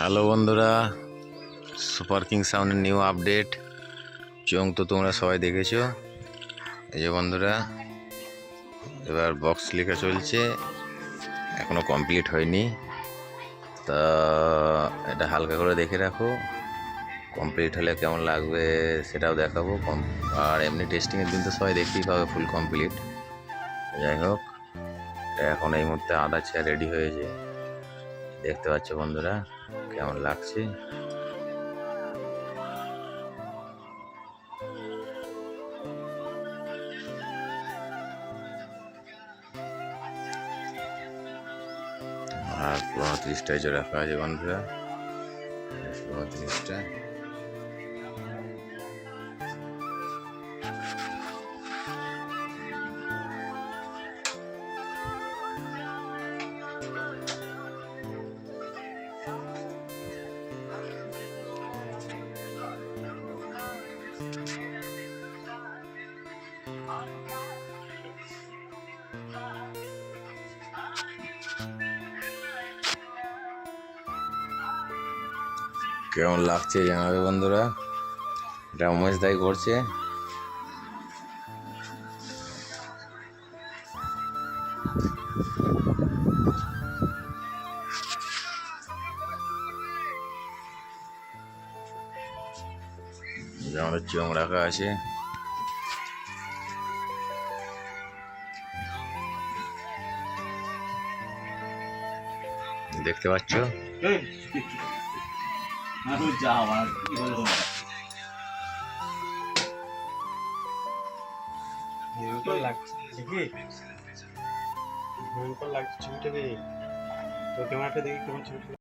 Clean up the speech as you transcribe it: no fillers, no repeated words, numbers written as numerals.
Hello বন্ধুরা, super king সাউন্ডের new update চোং তো তোমরা সবাই দেখেছো। এই যে বন্ধুরা, এবার বক্স লেখা চলছে, এখনো কমপ্লিট হয়নি। তা এটা হালকা করে দেখে রাখো, কমপ্লিট হলে কেমন লাগবে সেটাও দেখাবো। আর এমনি টেস্টিংয়ের দিন তো সবাই দেখতেই পাবে ফুল কমপ্লিট। যাই হোক, এখন এই মুহূর্তে আধা চেয়ার রেডি হয়েছে, দেখতে পাচ্ছ বন্ধুরা কেমন লাগছে। আর ৩৫টায় যে রাখা আছে বন্ধুরা, ৩৫টা। কেমন লাগছে জানাবে বন্ধুরা, এটা উমেশ দাই করছে। আমাদের চোং রাখা আছে, দেখতে পাচ্ছ। লাগছে ছবিটা দেখি, তোর ক্যামেরাটা দেখি কেমন ছবিটা।